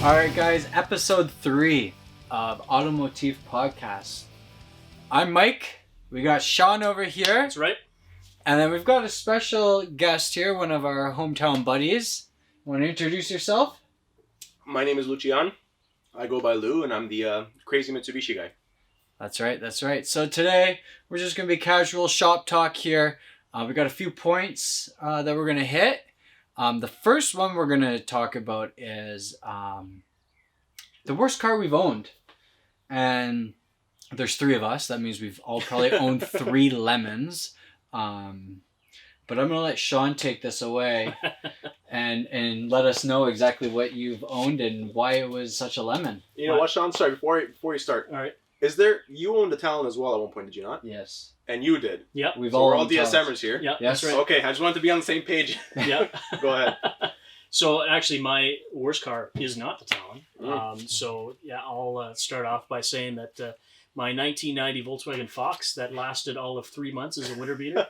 All right, guys, episode 3 of Automotif Podcast. I'm Mike. We got Sean over here. That's right. And then we've got a special guest here, one of our hometown buddies. Want to introduce yourself? My name is Lucian. I go by Lou, and I'm the crazy Mitsubishi guy. That's right. So today, we're just going to be casual shop talk here. We got a few points that we're going to hit. The first one we're going to talk about is the worst car we've owned. And there's 3 of us. That means we've all probably owned 3 lemons. But I'm going to let Sean take this away and let us know exactly what you've owned and why it was such a lemon. You know what, Sean? Sorry, before you start. All right. You owned a Talon as well at one point, did you not? Yes. And you did. Yep. We're all DSMers here. Yep. Yes. That's right. Okay, I just wanted to be on the same page. Yep. Go ahead. So actually, my worst car is not the Talon. Mm. I'll start off by saying that my 1990 Volkswagen Fox that lasted all of 3 months as a winter beater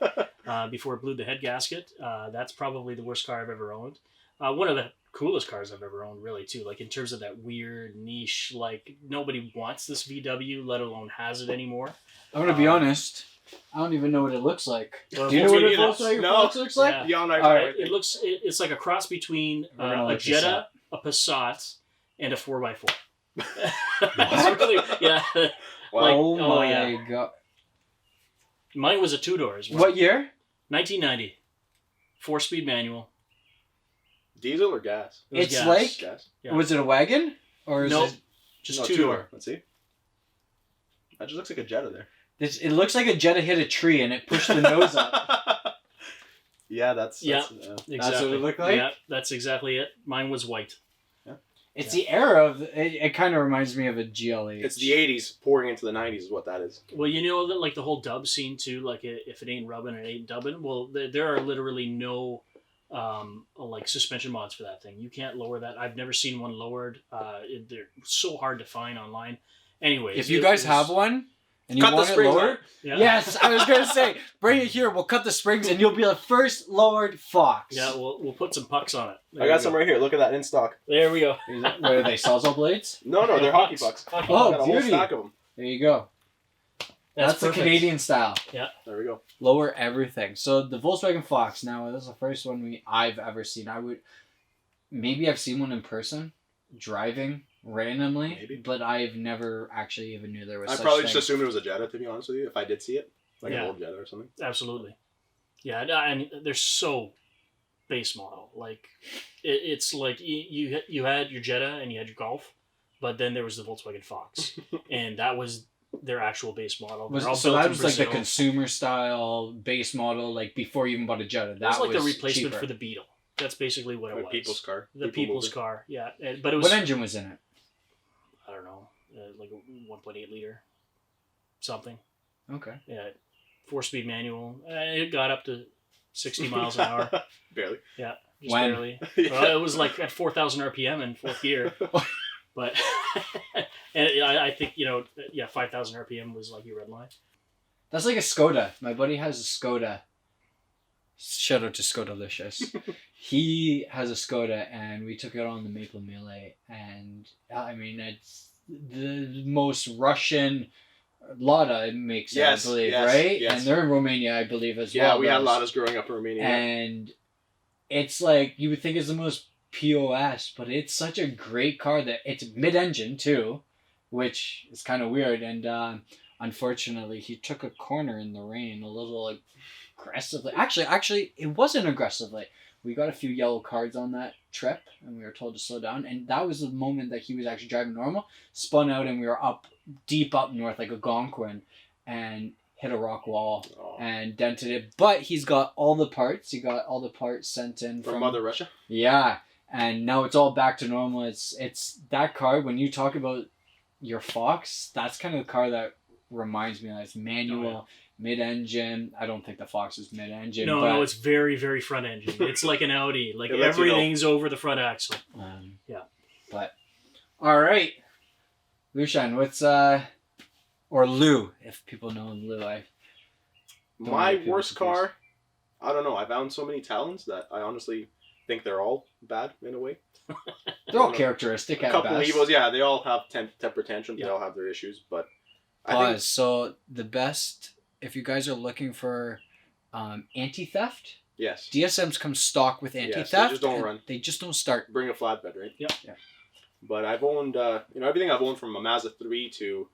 before it blew the head gasket. That's probably the worst car I've ever owned. One of the coolest cars I've ever owned, really, too. Like in terms of that weird niche, like nobody wants this VW, let alone has it anymore. I'm going to be honest. I don't even know what it looks like. Well, Do you know what a Volkswagen- Volkswagen No. Fox looks like? Yeah. Yeah, All right. It's like a cross between We're gonna a look this Jetta, up. a Passat, and a 4x4. What? It's really, yeah. Wow. Like, oh my yeah. god. Mine was a 2-door as well. What year? 1990. 4-speed manual. Diesel or gas? It was It's gas. like- Gas. Yeah. Was it a wagon? Or is Nope. it... Just No, 2-door. Let's see. That just looks like a Jetta there. It looks like a Jetta hit a tree and it pushed the nose up. Yeah, that's Exactly. That's what it looked like? Yeah, that's exactly it. Mine was white. It's the era of... It kind of reminds me of a GLH. It's the 80s pouring into the 90s is what that is. Well, you know that like the whole dub scene too. Like if it ain't rubbing, it ain't dubbing. Well, there are literally no like suspension mods for that thing. You can't lower that. I've never seen one lowered. They're so hard to find online. Anyways, If you guys have one and you Cut the want it springs lowered... out. yeah. Yes, I was going to say, bring it here. We'll cut the springs and you'll be the first lowered Fox. Yeah, we'll put some pucks on it. There I we got go. some right here. Look at that in stock. There we go. What are they, Sawzall blades? No, they're hockey pucks. Hockey Oh, I got a whole beauty. stack of them. There you go. That's the perfect. Canadian style. There we go. Lower everything. So the Volkswagen Fox. Now this is the first one I've ever seen. Maybe I've seen one in person, driving randomly, Maybe. but I've never actually even knew there was. I such probably thing. just assumed it was a Jetta, to be honest with you, if I did see it. Like Yeah. an old Jetta or something. Absolutely. Yeah, and they're so base model. Like it's like you had your Jetta and you had your Golf, but then there was the Volkswagen Fox, and that was their actual base model. They're all So built that in was like the Brazil. consumer style base model, like before you even bought a Jetta. That It was like the replacement cheaper. for the Beetle. That's basically what it Like was. people's car. The People people's mover. car. Yeah, but it was What engine was in it? I don't know, like a 1.8 liter, something. Okay. Yeah, 4-speed manual. It got up to 60 miles an hour. Barely. Yeah, just When? barely. Yeah. Well, it was like at 4,000 RPM in 4th gear. But and I think 5,000 RPM was like your red line. That's like a Skoda. My buddy has a Skoda. Shout out to Skodalicious. He has a Skoda, and we took it on the Maple Melee, and I mean it's the most Russian Lada it makes, Yes, I believe, yes, right? yes. And they're in Romania, I believe, as Yeah, well. we had those. Ladas growing up in Romania. And it's like you would think it's the most POS, but it's such a great car that it's mid-engine too, which is kind of weird. And unfortunately, he took a corner in the rain a little aggressively. Actually, it wasn't aggressively. We got a few yellow cards on that trip, and we were told to slow down. And that was the moment that he was actually driving normal, spun out, and we were deep up north like a Algonquin, and hit a rock wall Oh. and dented it. But he's got all the parts. He got all the parts sent in From Mother Russia? Yeah, and now it's all back to normal. It's that car. When you talk about your Fox, that's kind of the car that reminds me of. It's manual, mid-engine. I don't think the Fox is mid-engine. No, it's very, very front engine. It's like an Audi. Like It lets you know. everything's over the front axle. Yeah. But all right, Lucian, what's or Lou, if people know him, Lou. Don't My like people worst confused. car, I don't know. I've owned so many Talons that I honestly think they're all bad in a way. They're all characteristic A at couple best. Evos, yeah, they all have temper tantrums. Yeah. They all have their issues, but I Pause. think So the best, if you guys are looking for anti-theft, yes, DSMs come stock with anti-theft. they just don't and run. They just don't start. Bring a flatbed, right? Yep. Yeah. But I've owned, everything I've owned from a Mazda 3 to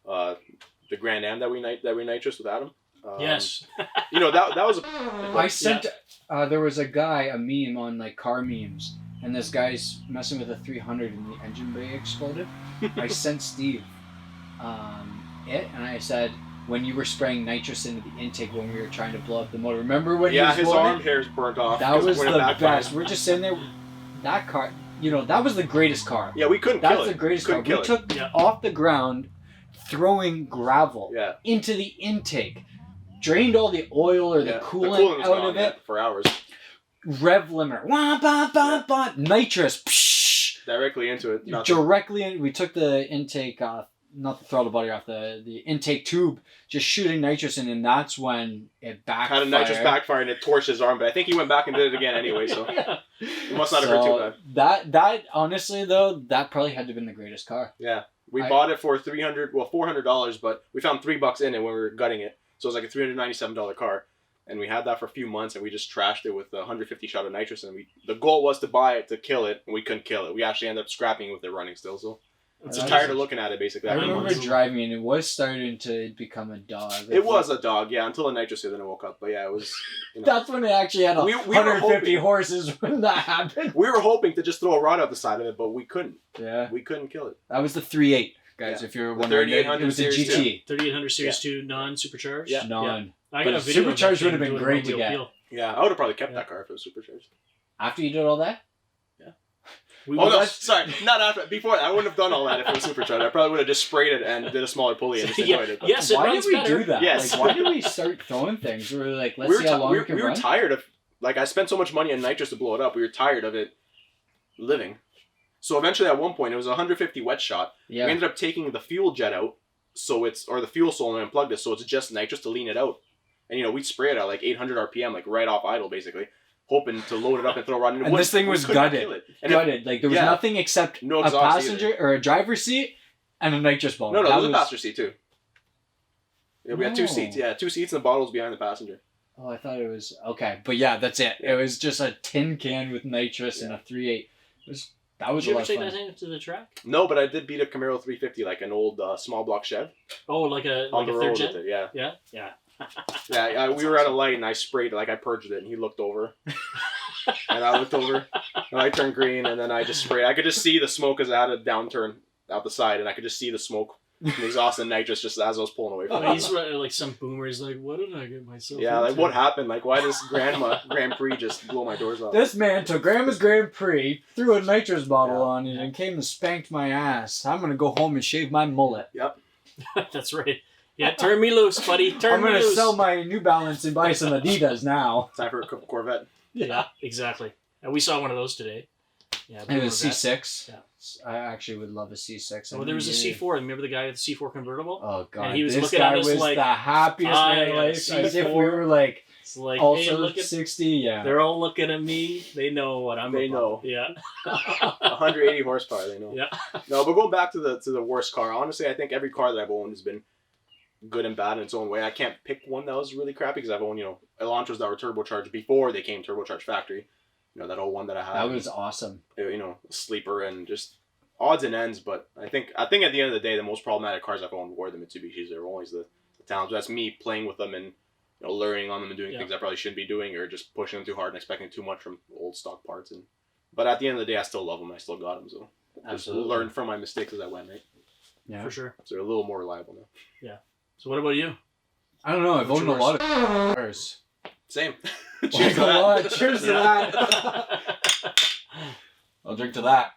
the Grand Am that we nitrous with Adam. Yes. That was. I sent. There was a guy, a meme on like car memes, and this guy's messing with a 300 and the engine bay exploded. I sent Steve it, and I said, when you were spraying nitrous into the intake when we were trying to blow up the motor. Remember when? Yeah, he was his blowing arm it? hairs burnt off. That was when it the backfired. best. We're just sitting there. That car, that was the greatest car. Yeah, we couldn't That's kill it. the greatest car. Couldn't We kill it. took Yeah. off the ground, throwing gravel Yeah. into the intake, drained all the oil or the coolant was out gone, of it. for hours. Rev limiter, wah, bah, bah, bah, nitrous, psh, Directly into it. Nothing. directly in. We took the intake off, not the throttle body off, the intake tube, just shooting nitrous in, and that's when it backfired. Had a nitrous backfire and it torched his arm, but I think he went back and did it again anyway, so it must not have hurt too bad. That honestly though, that probably had to have been the greatest car. Yeah. We bought it for $400, but we found $3 in it when we were gutting it. So it was like a $397 car. And we had that for a few months, and we just trashed it with 150 shot of nitrous. And the goal was to buy it to kill it, and we couldn't kill it. We actually ended up scrapping it with it running still. So I'm just tired of looking at it, basically. I after remember months. driving, and it was starting to become a dog. It was a dog, yeah, until the nitrous hit, then I woke up. But yeah, it was. That's when it actually had We were 150 hoping- horses when that happened. We were hoping to just throw a rod out the side of it, but we couldn't. Yeah, We couldn't kill it. that was the 3.8, guys. Yeah. If you're The wondering, it 3800 was a series GT. 3800 Series 2 non-supercharged. Yeah. Non. I But got a a video of that supercharged thing would have been doing a great to real get. peel. Yeah, I would have probably kept Yeah. that car if it was supercharged. After you did all that, We Oh were- no, sorry, not after. Before that, I wouldn't have done all that if it was supercharged. I probably would have just sprayed it and did a smaller pulley and just Yeah. enjoyed it. But Yes, it why runs did we better. do that? Yes. Like, why did we start throwing things? We were like, let's we were, see how long we we can were run. tired of, like, I spent so much money on nitrous to blow it up. We were tired of it living. So eventually, at one point, it was a 150 wet shot. Yeah. We ended up taking the fuel jet out, or the fuel solenoid and unplugged it, so it's just nitrous to lean it out. And we'd spray it at like 800 RPM, like right off idle, basically, hoping to load it up and throw it right in. And this thing was gutted. And Gutted. Like there was yeah. nothing except No a exhaust passenger or a driver's seat and a nitrous bottle. no, That there was a passenger seat too. Yeah, we had No. 2 seats. Yeah, 2 seats and the bottle was behind the passenger. Oh, I thought it was okay, but yeah, that's it. Yeah. It was just a tin can with nitrous and a 3.8. That was Did you a ever lot take of that fun. thing to the track? No, but I did beat a Camaro 350, like an old small block Chev, Oh, like a on the third road gen? with it. Yeah, Yeah, yeah. yeah. We were at a light and I sprayed it, like I purged it, and he looked over, and I looked over, and I turned green, and then I just sprayed. I could just see the smoke as I had a downturn out the side, and I could just see the smoke from the exhaust and nitrous just as I was pulling away from Well, it. he's like some boomers. Like, what did I get myself? Yeah, like into? what happened? Like why does Grand Prix just blow my doors off? This man took Grandma's Grand Prix, threw a nitrous bottle Yeah. on it, and came and spanked my ass. I'm gonna go home and shave my mullet. That's right. Yeah, turn me loose, buddy. Turn I'm me gonna loose. sell my New Balance and buy some Adidas now. Time for a Corvette. Yeah, exactly. And we saw one of those today. Yeah, And it was C6. Yeah. I actually would love a C6. Well, there was a C4. Remember the guy with the C4 convertible? Oh god, And he was this looking guy at us was like, the happiest "I man got a alive. As if we C4." were like It's like, hey, also look at 60. Yeah. They're all looking at me. They know what I'm They about. know. Yeah. 180 horsepower, they know. Yeah. No, but going back to the worst car, honestly, I think every car that I've owned has been good and bad in its own way. I can't pick one that was really crappy because I've owned, Elantras that were turbocharged before they came turbocharged factory. That old one that I had. That was awesome. A sleeper and just odds and ends. But I think at the end of the day, the most problematic cars I've owned were the Mitsubishis. They were always the Towns. That's me playing with them and learning on them and doing things I probably shouldn't be doing, or just pushing them too hard and expecting too much from old stock parts. But at the end of the day, I still love them. I still got them. So just Absolutely. learned from my mistakes as I went. Right. Yeah. For sure. So they're a little more reliable now. Yeah. So what about you? I don't know. I've What's owned a yours? lot of cars. Same. Cheers Cheers to to that. that. Cheers to that. I'll drink to that.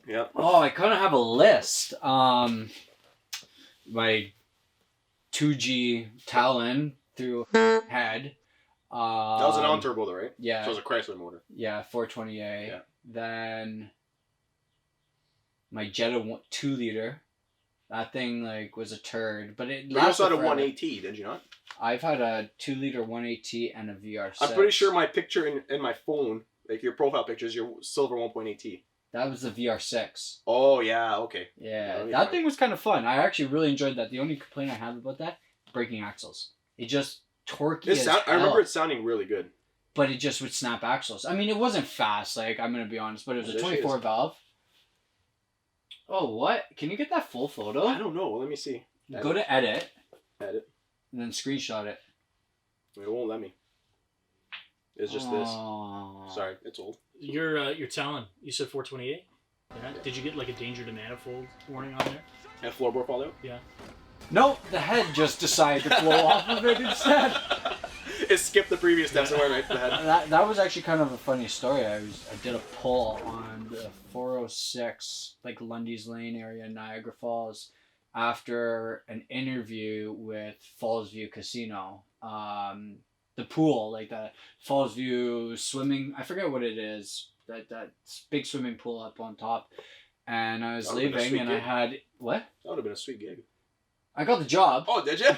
Yeah. Oh, I kind of have a list. My 2G Talon through head. That was a non-turbo though, right? Yeah. So it was a Chrysler motor. Yeah, 420A. Yeah. Then my Jetta 2 liter. That thing was a turd, but it But you also lasted had a forever. 180, did you not? I've had a 2-liter 1.8T and a VR6. I'm pretty sure my picture in my phone, like your profile picture, is your silver 1.8T. That was the VR6. Oh, yeah, okay. Yeah, Yeah, that thing was kind of fun. I actually really enjoyed that. The only complaint I have about that, braking axles. It just torquey as hell. I remember it sounding really good. But it just would snap axles. I mean, it wasn't fast, like, I'm going to be honest, but it was a 24 valve. Oh, what? Can you get that full photo? I don't know. Let me see. Go to edit. Edit. And then screenshot it. It won't let me. It's just this. Sorry, it's old. Your Talon, you said 428? Yeah. Did you get like a danger to manifold warning on there? And floorboard fall out? Yeah. Nope, the head just decided to blow off of it instead. It skipped the previous steps and went right to the head. That was actually kind of a funny story. I did a pull on the 406, like Lundy's Lane area in Niagara Falls, after an interview with Falls View Casino. The pool, like the Falls View swimming, I forget what it is, that big swimming pool up on top. And I was leaving and I had, what? That would have been a sweet gig. I got the job. Oh, did you?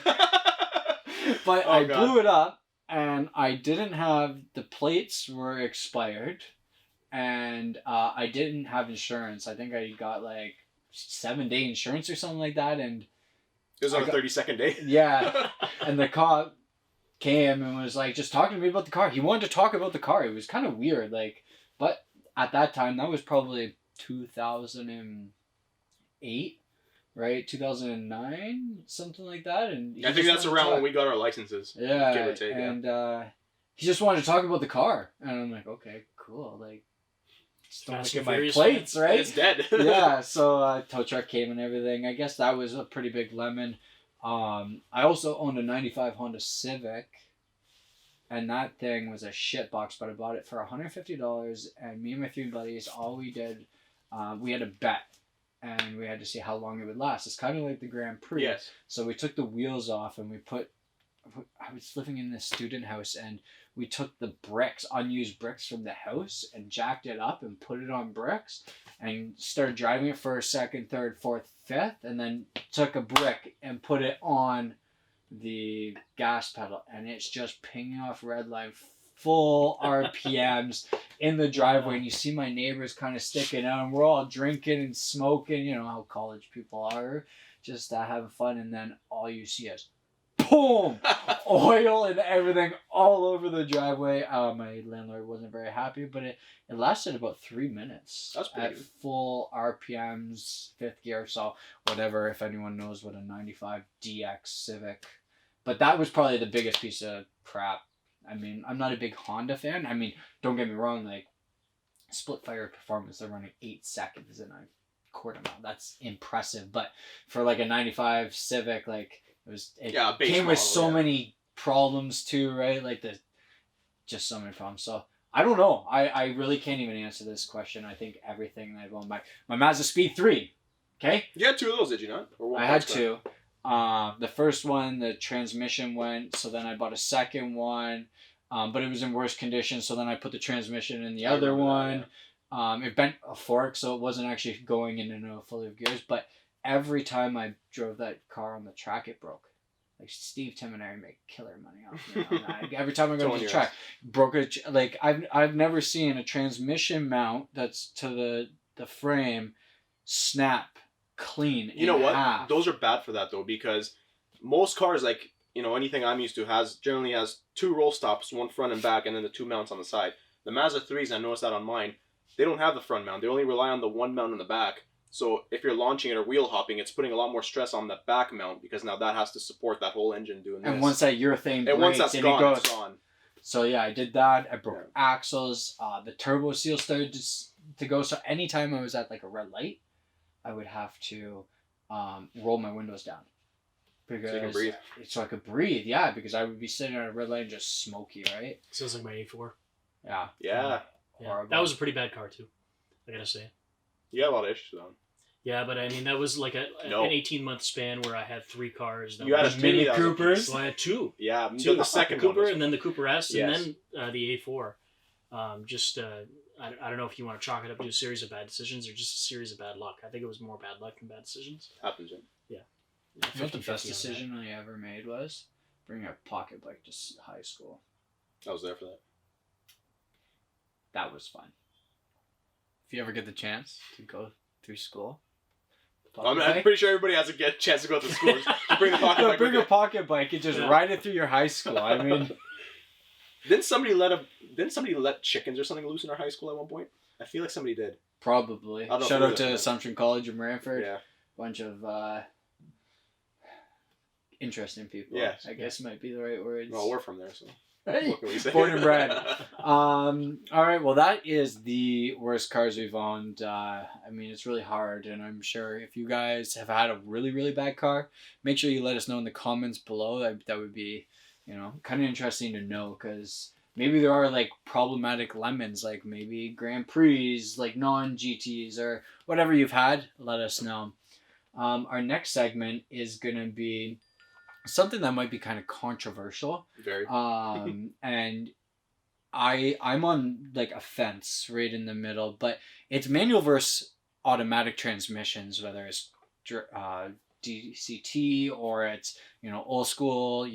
But I blew it up and I didn't have, the plates were expired and I didn't have insurance. I think I got like 7-day insurance or something like that. And it was on a 32nd day. Yeah. And the cop came and was like just talking to me about the car. He wanted to talk about the car. It was kind of weird, like, but at that time, that was probably 2008, right? 2009, something like that. And I think that's around when we got our licenses. Yeah, give or take, and he just wanted to talk about the car, and I'm like, okay, cool, like, just don't look at my plates, right? It's dead. Yeah, so tow truck came and everything. I guess that was a pretty big lemon. I also owned a 95 Honda Civic, and that thing was a shit box, but I bought it for $150, and me and my 3 buddies, all we did, we had a bet, and we had to see how long it would last. It's kind of like the Grand Prix. Yes. So we took the wheels off, and I was living in this student house, and we took the bricks, unused bricks from the house, and jacked it up and put it on bricks, and started driving it first, second, third, fourth, fifth, and then took a brick and put it on the gas pedal, and it's just pinging off red line, full RPMs in the driveway, and you see my neighbors kind of sticking out, and we're all drinking and smoking, you know how college people are, just having fun, and then all you see is boom, oil and everything all over the driveway. My landlord wasn't very happy, but it lasted about 3 minutes. That's pretty at good. Full RPMs, 5th gear, so whatever, if anyone knows what a 95 DX Civic. But that was probably the biggest piece of crap. I mean, I'm not a big Honda fan. I mean, don't get me wrong, like, split fire performance, they're running 8 seconds in a quarter mile. That's impressive. But for like a 95 Civic, like, it came with so many problems too, right? Like just so many problems. So I don't know. I really can't even answer this question. I think everything that I've owned, my Mazda Speed 3. Okay. You had 2 of those, did you not? Or one I had 2. The first one, the transmission went, so then I bought a second one, but it was in worse condition. So then I put the transmission in the other one. That, yeah. It bent a fork, so it wasn't actually going into a fully of gears, but every time I drove that car on the track, it broke. Like Steve, Tim, and I make killer money off me on that. Every time I go to the track, broke it. Like I've never seen a transmission mount that's to the frame snap clean. You know what? Half. Those are bad for that though, because most cars, like, you know, anything I'm used to generally has 2 roll stops, one front and back, and then the 2 mounts on the side. The Mazda 3s, I noticed that on mine, they don't have the front mount. They only rely on the one mount in the back. So if you're launching it or wheel hopping, it's putting a lot more stress on the back mount, because now that has to support that whole engine doing this. And once that urethane breaks, once that's gone, it goes. It's gone. So yeah, I did that. I broke axles. The turbo seal started to go. So anytime I was at like a red light, I would have to roll my windows down. Because, so you can breathe. So I could breathe, yeah, because I would be sitting at a red light and just smoky, right? Sounds like my A4. Yeah. Yeah. Yeah. That was a pretty bad car too, I gotta say. You had a lot of issues on. Yeah, but I mean, that was like an 18-month span where I had 3 cars. You had a Mini Coopers? So I had 2. Yeah, 2, the second Cooper, one. and then the Cooper S, Yes. and then the A4. I don't know if you want to chalk it up to a series of bad decisions or just a series of bad luck. I think it was more bad luck than bad decisions. Happens, yeah. Yeah. You know what the best decision I ever made was? bring a pocket bike to high school. I was there for that. That was fun. If you ever get the chance to go through school. I'm pretty sure everybody has a chance to go to school. Just bring the pocket bike. Bring a pocket bike and just ride it through your high school. I mean, didn't somebody let chickens or something loose in our high school at one point? I feel like somebody did. probably. Shout out to Assumption College in Brantford. Yeah. Bunch of interesting people. Yeah. I guess might be the right words. Well, we're from there, so. Hey, what can we say? born and bred. All right. Well, that is the worst cars we've owned. I mean, it's really hard, and I'm sure if you guys have had a really, really bad car, make sure you let us know in the comments below. That would be, kind of interesting to know, because maybe there are like problematic lemons, like maybe Grand Prix, like non-GTs or whatever you've had. Let us know. Our next segment is gonna be something that might be kind of controversial. Very. And I'm on like a fence right in the middle, but it's manual versus automatic transmissions, whether it's DCT or it's old school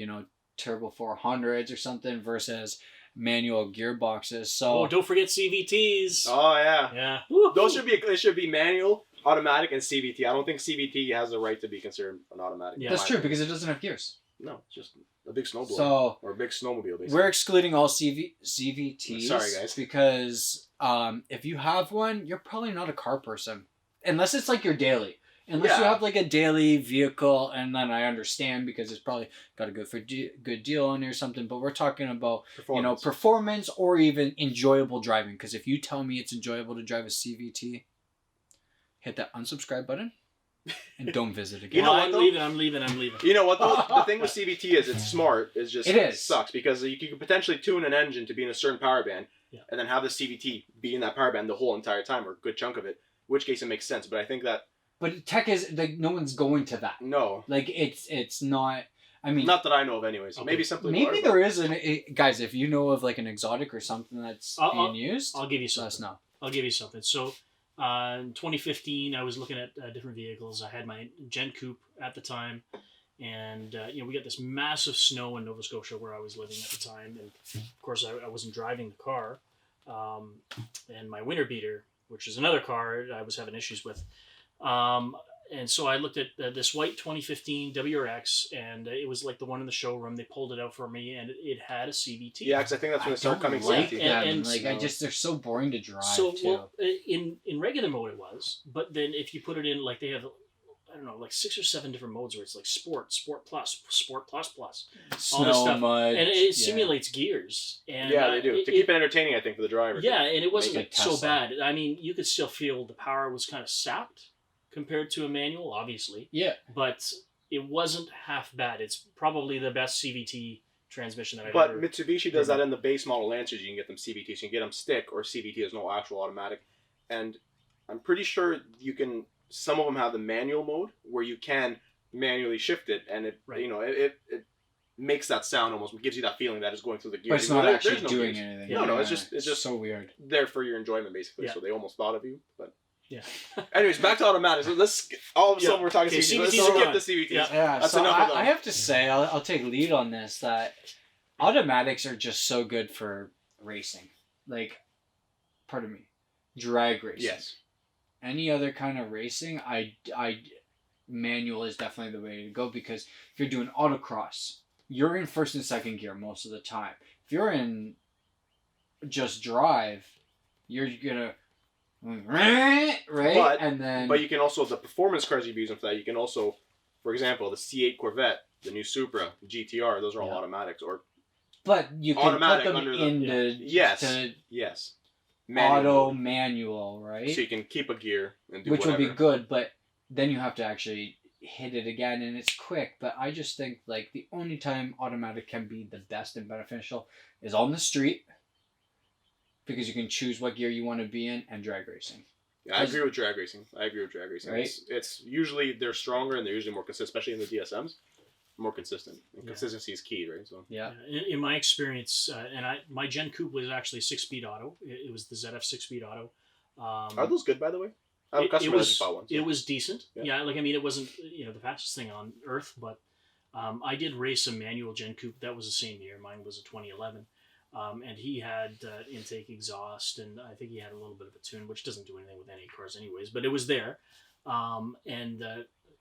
turbo 400s or something versus manual gearboxes. So don't forget CVTs. Oh yeah. Yeah. Those should be manual, automatic, and CVT. I don't think CVT has the right to be considered an automatic. Yeah. that's true because it doesn't have gears. No, it's just a big snowblower. So or a big snowmobile, basically. we're excluding all CVTs. Sorry, guys. Because if you have one, you're probably not a car person. Unless it's like your daily. Unless you have like a daily vehicle, and then I understand because it's probably got a good deal on it or something. But we're talking about performance or even enjoyable driving. Because if you tell me it's enjoyable to drive a CVT, hit that unsubscribe button and don't visit again. You know what, I'm though? leaving. You know what though? The thing with CVT is it's smart. It is. Sucks because you can potentially tune an engine to be in a certain power band, and then have the CVT be in that power band the whole entire time or a good chunk of it. In which case it makes sense. But I think that. But tech is like no one's going to that. No. Like it's not. I mean, not that I know of, anyways. Okay. Maybe something. Maybe there is guys. If you know of like an exotic or something that's being used, I'll give you let us something. know. I'll give you something. So, in 2015, I was looking at different vehicles. I had my Gen Coupe at the time, and we got this massive snow in Nova Scotia where I was living at the time, and of course I wasn't driving the car, and my winter beater, which is another car I was having issues with. And so I looked at this white 2015 WRX, and it was like the one in the showroom. They pulled it out for me, and it had a CVT. Yeah, because I think that's when it started coming. Like CVT. and they're so boring to drive. So too. well, in regular mode it was, but then if you put it in, like they have, I don't know, like 6 or 7 different modes where it's like Sport, Sport Plus, Sport Plus Plus, all this stuff, mud, and it simulates gears. And yeah, they do to keep it entertaining. I think for the driver. Yeah, and it wasn't Make it so Tesla. bad. I mean, you could still feel the power was kind of sapped compared to a manual, obviously. Yeah, but it wasn't half bad. It's probably the best CVT transmission that I've But ever. Mitsubishi does that in the base model Lancers. You can get them CVT, so you can get them stick or CVT. There's no actual automatic, and I'm pretty sure you can. Some of them have the manual mode where you can manually shift it, and it it makes that sound almost. It gives you that feeling that it's going through the gears. but it's not actually there's no doing gears. anything. No, it's just so weird. there for your enjoyment basically. Yeah. So they almost thought of you, but. Yeah. Anyways, back to automatics. Let's all of a sudden we're talking Okay, CVTs. Let's CVTs are skip gone. the CVTs. Yeah. Yeah, That's so enough of them. I have to say, I'll take lead on this, that automatics are just so good for racing. Like, pardon me, drag racing. Yes. Any other kind of racing, I manual is definitely the way to go, because if you're doing autocross, you're in first and second gear most of the time. If you're in just drive, you're gonna right, but you can also, the performance cars you'd be using for that, you can also, for example, the C8 Corvette, the new Supra, GTR, those are all automatics, or but you can put them under into yes, manual, right? So you can keep a gear and do which whatever. would be good, but then you have to actually hit it again, and it's quick. But I just think like the only time automatic can be the best and beneficial is on the street, because you can choose what gear you want to be in, and drag racing. Yeah, I agree with drag racing. Right? It's usually they're stronger and they're usually more consistent, especially in the DSMs. More consistent. And consistency is key, right? So yeah. In my experience, my Gen Coupe was actually 6-speed auto. It was the ZF 6-speed auto. Are those good, by the way? I have a customer that just bought one. So. It was decent. Yeah, like I mean, it wasn't the fastest thing on earth, but I did race a manual Gen Coupe. That was the same year. Mine was a 2011. And he had intake exhaust, and I think he had a little bit of a tune, which doesn't do anything with any cars anyways, but it was there.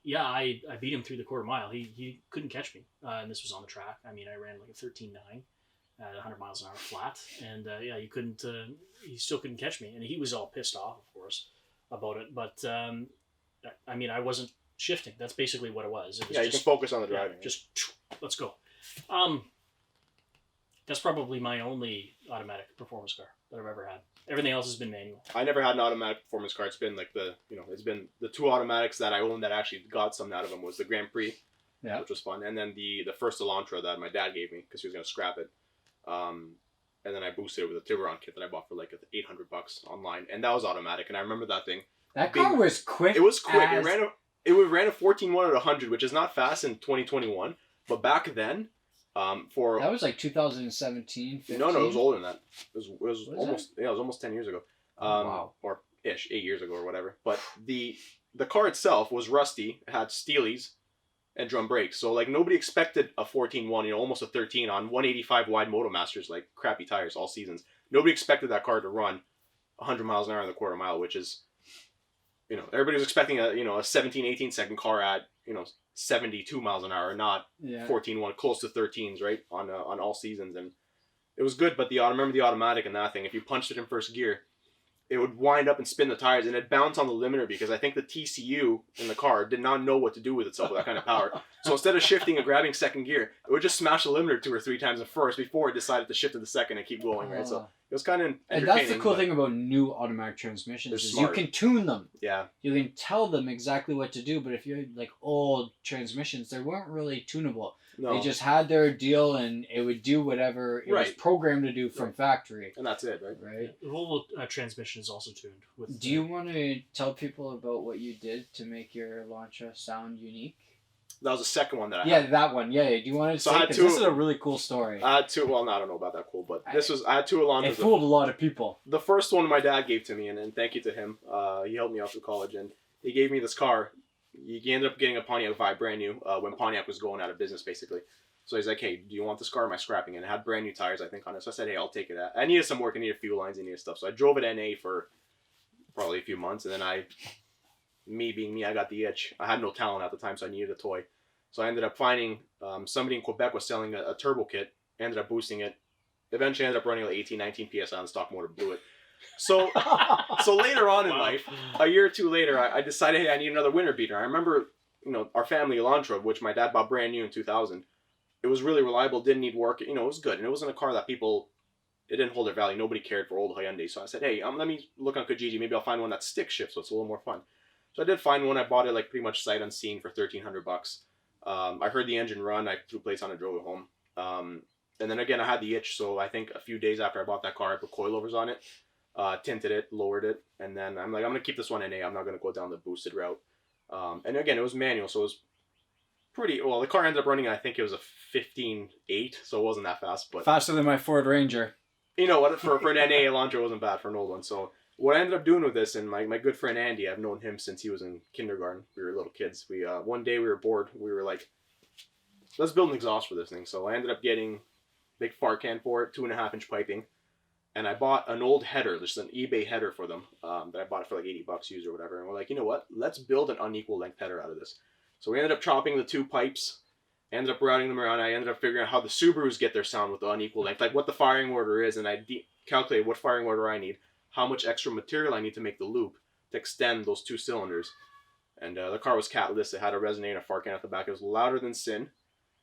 Yeah, I beat him through the quarter mile. He couldn't catch me, and this was on the track. I mean, I ran like a 13.9 at 100 miles an hour flat, and yeah, he still couldn't catch me, and he was all pissed off, of course, about it. But I mean, I wasn't shifting. That's basically what it was. It was you can focus on the driving. Yeah, just let's go. That's probably my only automatic performance car that I've ever had. Everything else has been manual. I never had an automatic performance car. It's been like it's been the two automatics that I owned that actually got something out of them was the Grand Prix, which was fun, and then the first Elantra that my dad gave me because he was gonna scrap it. And then I boosted it with a Tiburon kit that I bought for like $800 online, and that was automatic. And I remember that thing. That car was quick. It was quick. It ran a 14.1 at 100, which is not fast in 2021, but back then. That was like 2017, 15? No, it was older than that. It was almost it was almost 10 years ago. Wow. Or 8 years ago or whatever. But the car itself was rusty. It had Steelies and drum brakes. So like nobody expected a 14.1, almost a 13 on 185 wide Motomasters, like crappy tires all seasons. Nobody expected that car to run 100 miles an hour in the quarter mile, which is everybody was expecting a 17, 18 second car at 72 miles an hour, not 14.1, close to 13s, right, on all seasons. And it was good, but I remember the automatic and that thing, if you punched it in first gear, it would wind up and spin the tires, and it'd bounce on the limiter because I think the TCU in the car did not know what to do with itself with that kind of power. So instead of shifting and grabbing second gear, it would just smash the limiter 2 or 3 times at first before it decided to shift to the second and keep going, right? So it was kind of entertaining. And that's the cool thing about new automatic transmissions is you can tune them. Yeah. You can tell them exactly what to do, but if you had like old transmissions, they weren't really tunable. No. They just had their deal, and it would do whatever it was programmed to do from factory. And that's it, right? Right. The Volvo transmission is also tuned. Do you want to tell people about what you did to make your Elantra sound unique? That was the second one that I had. Yeah, that one. Yeah. Do you want to say? Because this is a really cool story. I had two. Well, no, I don't know about that cool, but I had two Elantras. It fooled a lot of people. The first one my dad gave to me, and thank you to him. He helped me out through college, and he gave me this car. He ended up getting a Pontiac Vibe brand new when Pontiac was going out of business, basically. So he's like, hey, do you want this car? Am I scrapping it? And it had brand new tires, I think, on it. So I said, hey, I'll take it. I needed some work. I needed fuel lines. I needed stuff. So I drove it NA for probably a few months. And then me being me, I got the itch. I had no talent at the time, so I needed a toy. So I ended up finding somebody in Quebec was selling a turbo kit. Ended up boosting it. Eventually ended up running like 18, 19 PSI on the stock motor. Blew it. So later on in life, a year or two later, I decided, hey, I need another winter beater. I remember, our family Elantra, which my dad bought brand new in 2000. It was really reliable, didn't need work. It was good. And it wasn't a car that it didn't hold their value. Nobody cared for old Hyundai. So I said, hey, let me look on Kijiji. Maybe I'll find one that stick shifts, so it's a little more fun. So I did find one. I bought it like pretty much sight unseen for $1,300. I heard the engine run. I threw plates on it, drove it home. And then again, I had the itch. So I think a few days after I bought that car, I put coilovers on it, tinted it, lowered it. And then I'm like, I'm going to keep this one NA. I'm not going to go down the boosted route. And again, it was manual. So it was the car ended up running, I think it was a 15.8, so it wasn't that fast. But faster than my Ford Ranger. You know what, for an NA Elantra wasn't bad for an old one. So what I ended up doing with this, and my good friend Andy, I've known him since he was in kindergarten. We were little kids. We one day we were bored. We were like, let's build an exhaust for this thing. So I ended up getting a big fart can for it, 2.5-inch piping. And I bought an old header, just an eBay header for them, that I bought it for like $80 used or whatever. And we're like, you know what, let's build an unequal length header out of this. So we ended up chopping the 2 pipes, ended up routing them around. I ended up figuring out how the Subarus get their sound with the unequal length, like what the firing order is, and I calculated what firing order I need, how much extra material I need to make the loop to extend those 2 cylinders. And the car was catless. It had a resonator fart can at the back. It was louder than sin,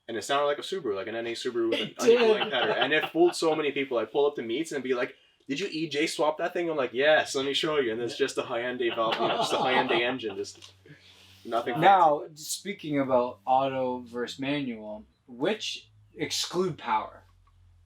and it sounded like a Subaru, like an NA Subaru with an unequal length header. And it fooled so many people. I'd pull up to meets and be like, did you EJ swap that thing? I'm like, yes, let me show you. And it's just a Hyundai valve, just a Hyundai engine, just nothing. Now, speaking about auto versus manual, which exclude power,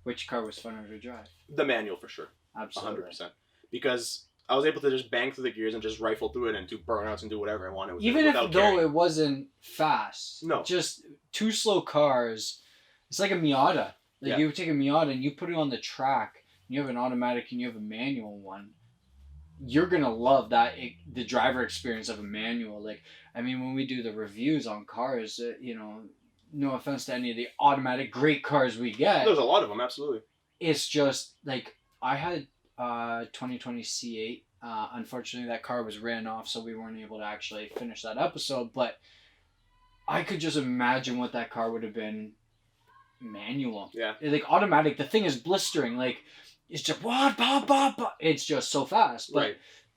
which car was funner to drive? The manual for sure. Absolutely. 100%. Because I was able to just bang through the gears and just rifle through it and do burnouts and do whatever I wanted with Even it. if though it wasn't fast. No. Just 2 slow cars. It's like a Miata. Like you take a Miata and you put it on the track. You have an automatic and you have a manual one. You're gonna love that the driver experience of a manual. Like, I mean, when we do the reviews on cars, no offense to any of the automatic great cars we get. There's a lot of them, absolutely. It's just like I had 2020 C8. Unfortunately, that car was ran off, so we weren't able to actually finish that episode. But I could just imagine what that car would have been manual. Yeah. Like automatic, the thing is blistering. Like it's just it's just so fast. But Right.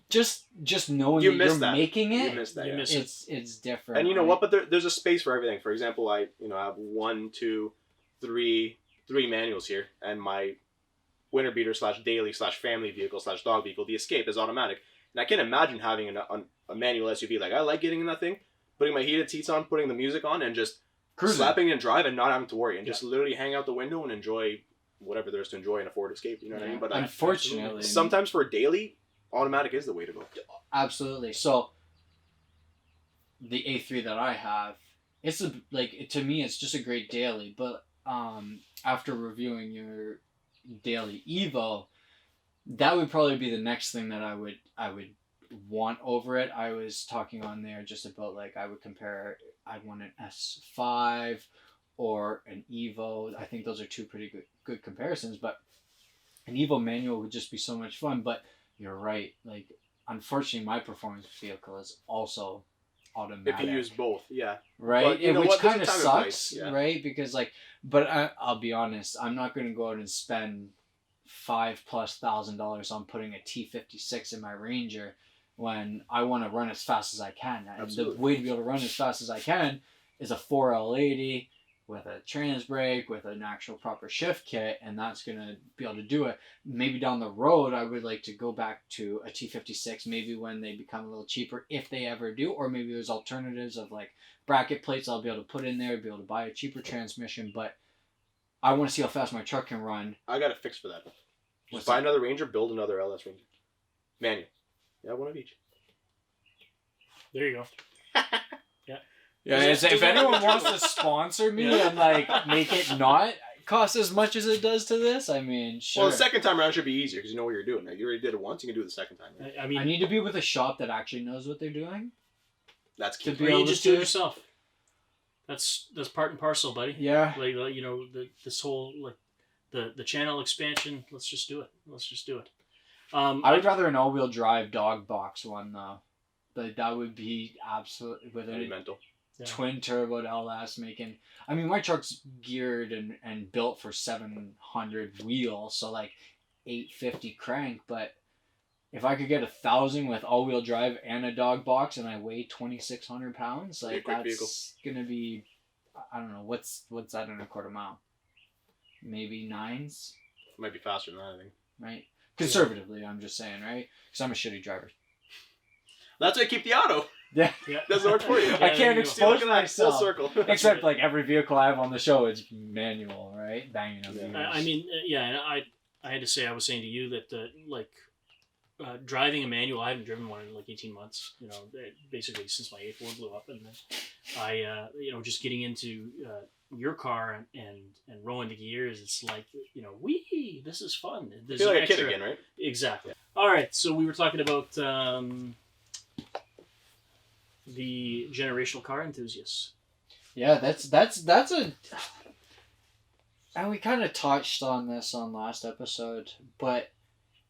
just knowing You that miss you're that. making it, You miss that. You Yeah. miss it. it's different. And you know right? what? But there's a space for everything. For example, I have 1, 2, 3 manuals here, and my winter beater / daily / family vehicle / dog vehicle, the Escape, is automatic. And I can't imagine having a manual SUV. Like, I like getting in that thing, putting my heated seats on, putting the music on, and just Cruising. slapping and drive and not having to worry, and just literally hang out the window and enjoy whatever there is to enjoy in a Ford Escape. You know what I mean? But unfortunately, sometimes for a daily, automatic is the way to go. absolutely. So the A3 that I have, it's to me it's just a great daily. But after reviewing your daily Evo, that would probably be the next thing that I would want over it. I was talking on there just about like I would compare. I'd want an S5 or an Evo. I think those are two pretty good comparisons. But an Evo manual would just be so much fun. But you're right. Like unfortunately, my performance vehicle is also automatic. If you use both, yeah. Right, But you know which what? There's kind of a time and sucks, place, yeah. right? Because like, but I'll be honest, I'm not going to go out and spend $5,000+ on putting a T56 in my Ranger when I want to run as fast as I can. And Absolutely. the way to be able to run as fast as I can is a 4L80 with a trans brake, with an actual proper shift kit, and that's going to be able to do it. Maybe down the road, I would like to go back to a T56, maybe when they become a little cheaper, if they ever do, or maybe there's alternatives of like bracket plates I'll be able to put in there, be able to buy a cheaper transmission, but I want to see how fast my truck can run. I got a fix for that. What's Just buy that? another Ranger, build another LS Ranger. Manual. Yeah, one of each. There you go. Yeah, if anyone wants to sponsor me and like make it not cost as much as it does to this, I mean, sure. Well, the second time around should be easier because you know what you're doing. Like, you already did it once, you can do it the second time. Right? I mean, I need to be with a shop that actually knows what they're doing. That's To key. be or able you to just do it do- yourself. That's part and parcel, buddy. Yeah. Like you know, this whole like the channel expansion. Let's just do it. I would rather an all-wheel drive dog box one though. But that would be absolutely with That'd be a mental. Yeah. twin turbo LS making. I mean, my truck's geared and built for 700 wheel, so like 850 crank. But if I could get 1,000 with all-wheel drive and a dog box, and I weigh 2,600 pounds, Be a like quick that's vehicle. gonna be, I don't know, what's that in a quarter mile? Maybe 9s, Might be faster than that, I think. right? Conservatively, I'm just saying, right? Because I'm a shitty driver. That's why I keep the auto. Yeah. Yeah. Doesn't work for you. I can't you go. expose Look at that, full myself. circle. Except like every vehicle I have on the show is manual, right? Banging on Yeah. gears. I mean, yeah, and I had to say, I was saying to you that driving a manual, I haven't driven one in like 18 months. You know, basically since my A4 blew up, and then I just getting into your car and rolling the gears, it's like, wee, this is fun. I There's feel like an a kid extra- again, right? Exactly. All right, so we were talking about the generational car enthusiasts. Yeah, that's a. And we kind of touched on this on last episode, but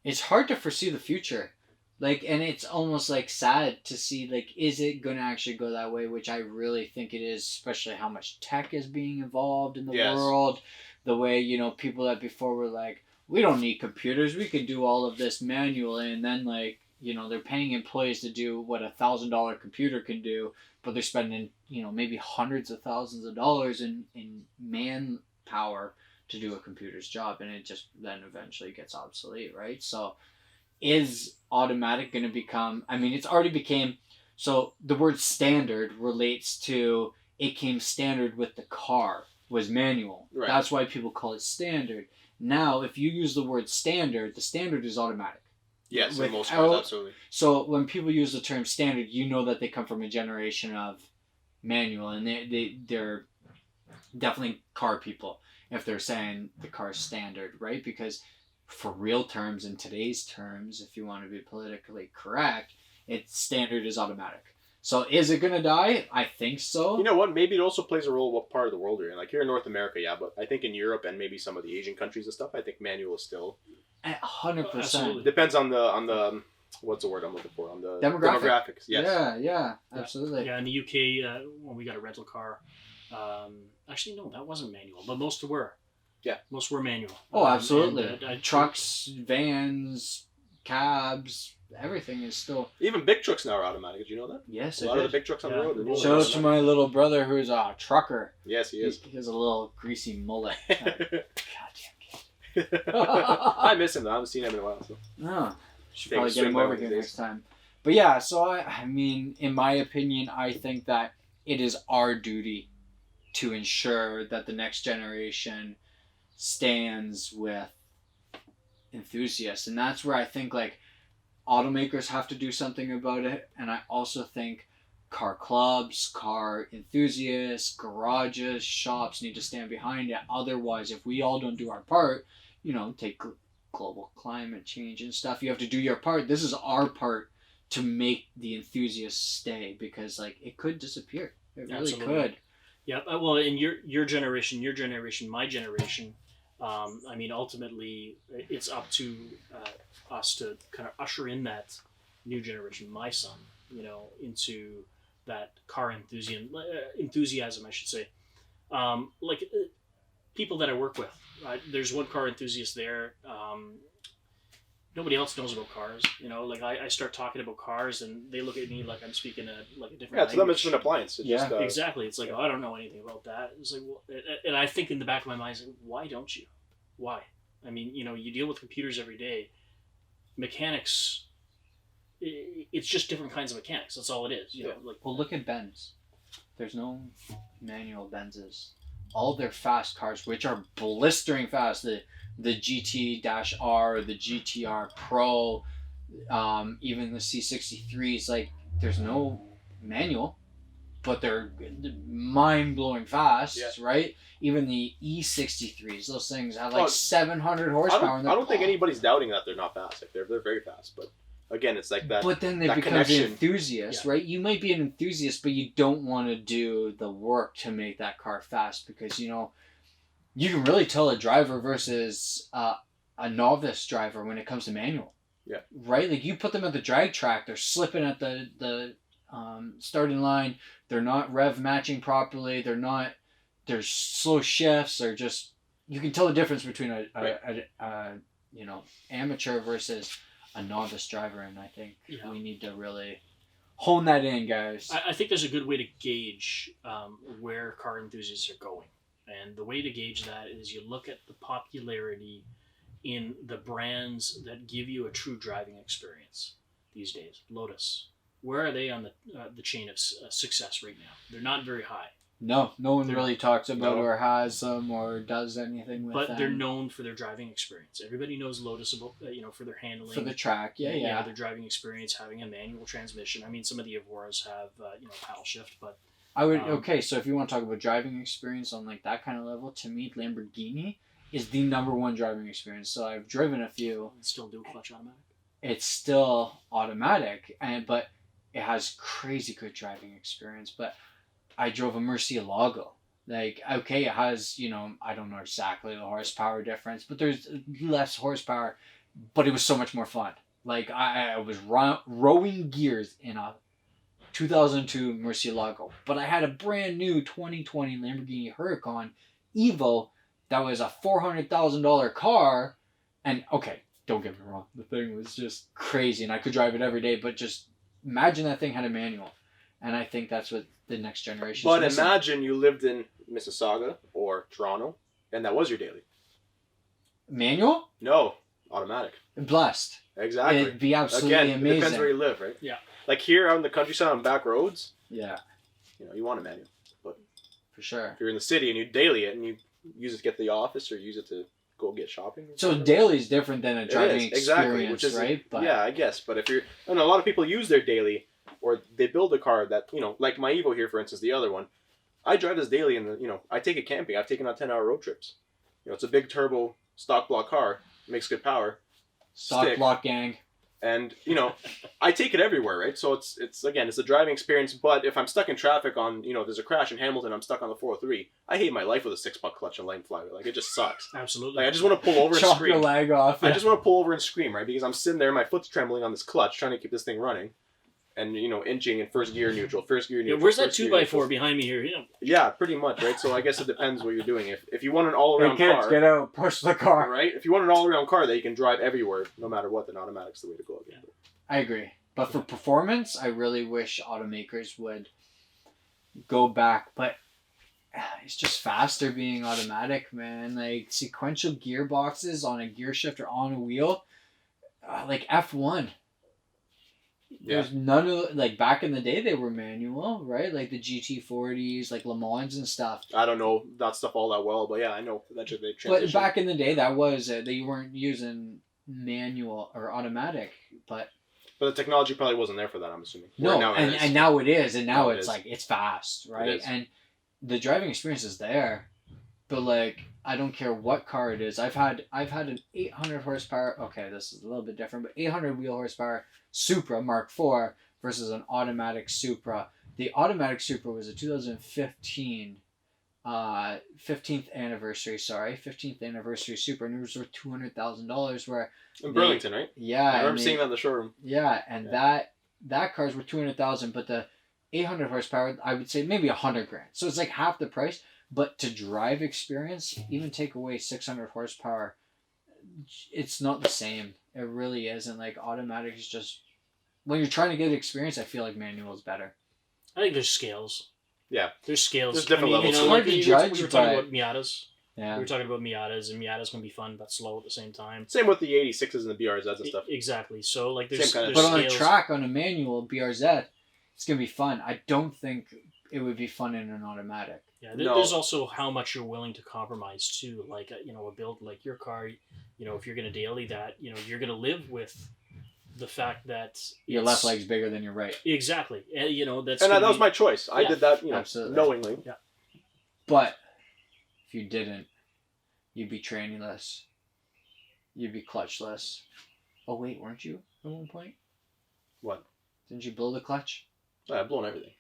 it's hard to foresee the future. Like, and it's almost like sad to see, like, is it going to actually go that way? Which I really think it is, especially how much tech is being involved in the Yes. world. The way, people that before were like, we don't need computers, we can do all of this manually. And then, like, they're paying employees to do what $1,000 computer can do, but they're spending, maybe hundreds of thousands of dollars in manpower to do a computer's job, and it just then eventually gets obsolete, right? So is automatic going to become, it's already became, so the word standard relates to, it came standard with the car, was manual. Right. That's why people call it standard. Now, if you use the word standard, the standard is automatic. Yes, in most Without- cars, absolutely. So when people use the term standard, that they come from a generation of manual, and they're definitely car people if they're saying the car's standard, right? Because for real terms, in today's terms, if you want to be politically correct, its standard is automatic. So is it gonna die? I think so. You know what? Maybe it also plays a role what part of the world you're in. Like here in North America, yeah, but I think in Europe and maybe some of the Asian countries and stuff, I think manual is still 100%. depends on the what's the word I'm looking for, on the Demographics. Yes. Yeah, absolutely. Yeah, in the UK, when we got a rental car, actually no, that wasn't manual, but most were. Yeah, most were manual. Oh, absolutely. And, trucks, vans, cabs, everything is still. Even big trucks now are automatic. Did you know that? Yes, a lot of the big trucks on the road. Shout out to my little brother who's a trucker. Yes, he is. He has a little greasy mullet. Goddamn kid. I miss him though. I haven't seen him in a while. So. No, should probably get him over here next time. But yeah, so I mean, in my opinion, I think that it is our duty to ensure that the next generation stands with enthusiasts, and that's where I think like automakers have to do something about it, and I also think car clubs, car enthusiasts, garages, shops need to stand behind it. Otherwise, if we all don't do our part, take global climate change and stuff, you have to do your part. This is our part to make the enthusiasts stay, because like it could disappear. It really could. Yeah, well, in your generation, my generation, I mean, ultimately, it's up to us to kind of usher in that new generation, my son, into that car enthusiasm, I should say. People that I work with, right? There's one car enthusiast there. Nobody else knows about cars. I start talking about cars, and they look at me like I'm speaking a different language. To them it's an appliance. It's just, exactly. It's like, I don't know anything about that. It's like, well, and I think in the back of my mind, it's like, why don't you? Why? I mean, you deal with computers every day. Mechanics, it's just different kinds of mechanics. That's all it is. Well, look at Benz. There's no manual Benzes. All their fast cars, which are blistering fast, the GT-R, the GTR Pro, even the C63s, like there's no manual, but they're mind-blowing fast, right? Even the E63s, those things have like 700 horsepower. I don't think anybody's doubting that they're not fast. Like they're very fast, but again, it's like that. But then they become an enthusiast, right? You might be an enthusiast, but you don't want to do the work to make that car fast, because you can really tell a driver versus a novice driver when it comes to manual. Yeah. Right? Like you put them at the drag track, they're slipping at the starting line. They're not rev matching properly. There's slow shifts, or just, you can tell the difference between a amateur versus a novice driver, and I think we need to really hone that in, guys. I think there's a good way to gauge where car enthusiasts are going. And the way to gauge that is you look at the popularity in the brands that give you a true driving experience these days. Lotus, where are they on the chain of success right now? They're not very high. No one really talks about or has them or does anything with them. But they're known for their driving experience. Everybody knows Lotus about, for their handling. For the track, yeah. Their driving experience, having a manual transmission. I mean, some of the Evoras have, paddle shift, but... I would, so if you want to talk about driving experience on like that kind of level, to me, Lamborghini is the #1 driving experience. So I've driven a few. It's still dual clutch automatic? It's still automatic, but it has crazy good driving experience. But I drove a Murcielago. Like, okay, it has, I don't know exactly the horsepower difference, but there's less horsepower, but it was so much more fun. Like, I was rowing gears in a 2002 Murcielago, but I had a brand new 2020 Lamborghini Huracan Evo that was a $400,000 car, and okay, don't get me wrong, the thing was just crazy, and I could drive it every day, but just imagine that thing had a manual, and I think that's what the next generation. But imagine you lived in Mississauga or Toronto, and that was your daily. Manual? No, automatic. Blessed. Exactly. It'd be absolutely amazing. It depends where you live, right? Yeah. Like here out in the countryside on back roads. Yeah. You want a manual, but for sure. If you're in the city and you daily it and you use it to get to the office or use it to go get shopping. So daily is different than a driving experience, exactly, which is, right? But yeah, I guess. But if a lot of people use their daily, or they build a car that like my Evo here, for instance, the other one. I drive this daily, and I take it camping. I've taken on 10-hour road trips. It's a big turbo stock block car, makes good power. Stock block gang. And, you know, I take it everywhere, right? So it's a driving experience. But if I'm stuck in traffic on, you know, there's a crash in Hamilton, I'm stuck on the 403. I hate my life with a 6-puck clutch and line flywheel. Like, it just sucks. Absolutely. Like, I just want to pull over and Chop scream. your leg off. I just want to pull over and scream, right? Because I'm sitting there, my foot's trembling on this clutch, trying to keep this thing running. And, you know, inching in first gear neutral. Yeah, where's that 2x4 behind me here? Yeah, pretty much, right? So I guess it depends what you're doing. If you want an all-around Hey kids, car... get out, push the car. Right? If you want an all-around car that you can drive everywhere, no matter what, then automatic's the way to go again. Yeah. I agree. But for performance, I really wish automakers would go back. But it's just faster being automatic, man. Like sequential gearboxes on a gear shifter on a wheel, like F1. There's none of, like, back in the day they were manual, right? Like the GT40s, like Le Mans and stuff. I don't know that stuff all that well, but yeah, I know eventually they transitioned. But back in the day, that was they weren't using manual or automatic, but the technology probably wasn't there for that, I'm assuming. no, now and now it is, and now Now it it's is. like it's fast, right? It is. And the driving experience is there, but like I don't care what car it is. I've had an 800 horsepower. Okay, this is a little bit different, but 800 wheel horsepower Supra Mark IV versus an automatic Supra. The automatic Supra was a 2015 15th anniversary Supra, and it was worth $200,000. Where in Burlington, right? Yeah, I remember seeing that in the showroom. Yeah, and that car's worth $200,000, but the 800 horsepower, I would say maybe $100,000. So it's like half the price. But to drive experience, even take away 600 horsepower, it's not the same. It really isn't. Like automatic is just, when you're trying to get experience, I feel like manual is better. I think there's scales. Yeah. There's scales. There's different levels. It's You know, hard like, to we judge, were talking but- about Miatas. Yeah. We were talking about Miatas, and Miatas can be fun but slow at the same time. Same with the 86s and the BRZs and stuff. Exactly. So like there's, Same kind of there's But on a scales. track, on a manual BRZ, it's going to be fun. I don't think it would be fun in an automatic. Yeah, No. there's also how much you're willing to compromise too. Like you know, a build like your car, you know, if you're going to daily that, you know, you're going to live with the fact that Your it's- left leg's bigger than your right. Exactly, and you know that's And that gonna was be- my choice. I Yeah, did that, you know, absolutely. knowingly. But if you didn't, you'd be trainingless. You'd be clutchless. Oh wait, weren't you at one point? What? Didn't you blow the clutch? I've blown everything.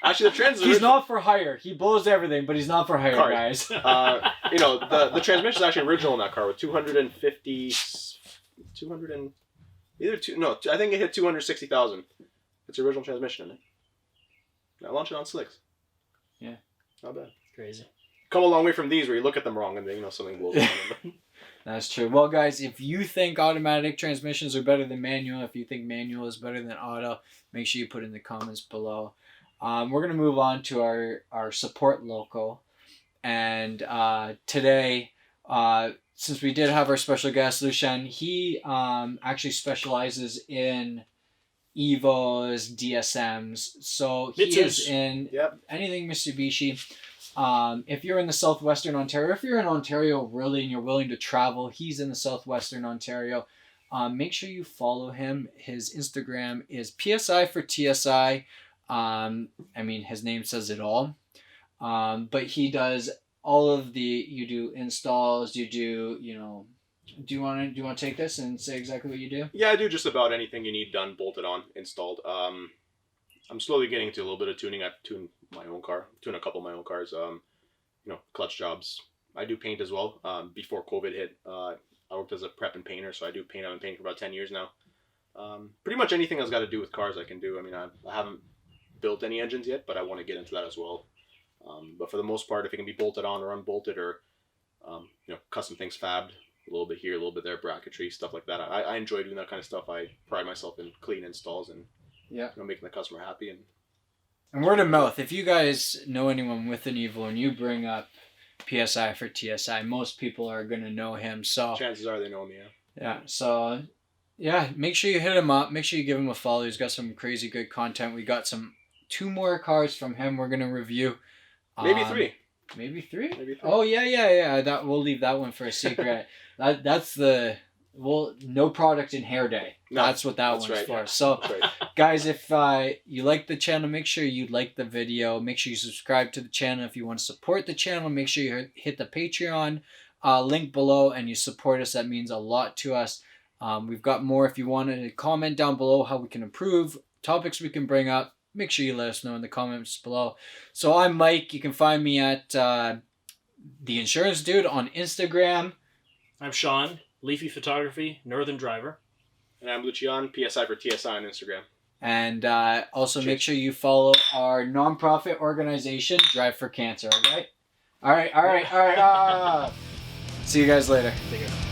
Actually, the trans is He's not for hire. He blows everything, but he's not for hire, Cars. guys. You know, the transmission is actually original in that car with 250, 200 and either two. No, I think it hit 260,000. It's original transmission in it. I launched it on slicks. Yeah. Not bad. crazy. Come a long way from these where you look at them wrong and then, you know, something blows up. That's true. Well, guys, if you think automatic transmissions are better than manual, if you think manual is better than auto, make sure you put in the comments below. We're going to move on to our support local. And today, since we did have our special guest, Lushan, he actually specializes in Evos, DSMs. So he is in anything Mitsubishi. If you're in the southwestern Ontario, if you're in Ontario really and you're willing to travel, he's in the southwestern Ontario. Make sure you follow him. His Instagram is PSI for TSI. I mean, his name says it all. But he does all of you do installs, you do, you know, do you want to take this and say exactly what you do? Yeah, I do just about anything you need done, bolted on, installed. I'm slowly getting into a little bit of tuning. I've tuned my own car, tuned a couple of my own cars. You know, clutch jobs. I do paint as well. Before COVID hit, I worked as a prep and painter, so I do paint. I've been painting for about 10 years now. Pretty much anything that's got to do with cars I can do. I mean, I haven't built any engines yet, but I want to get into that as well. But for the most part, if it can be bolted on or unbolted or, you know, custom things fabbed, a little bit here, a little bit there, bracketry, stuff like that. I enjoy doing that kind of stuff. I pride myself in clean installs and you know, making the customer happy. And word of mouth, if you guys know anyone with an Evo and you bring up PSI for TSI, most people are going to know him. So chances are they know me, yeah. So, yeah, make sure you hit him up. Make sure you give him a follow. He's got some crazy good content. We got 2 more cars from him we're going to review. Maybe 3. Maybe 3? Maybe 3. Oh, yeah. That we'll leave that one for a secret. That's the... Well, no product in hair day. No, that's what that's one's right, for. yeah. So, Right. guys, if you like the channel, make sure you like the video. Make sure you subscribe to the channel. If you want to support the channel, make sure you hit the Patreon link below and you support us. That means a lot to us. We've got more. If you want to comment down below how we can improve, topics we can bring up, make sure you let us know in the comments below. So I'm Mike. You can find me at The Insurance Dude on Instagram. I'm Sean, Leafy Photography, Northern Driver. And I'm Lucian, PSI for TSI on Instagram. And also make sure you follow our nonprofit organization, Drive for Cancer, okay? All right. See you guys later. Take care.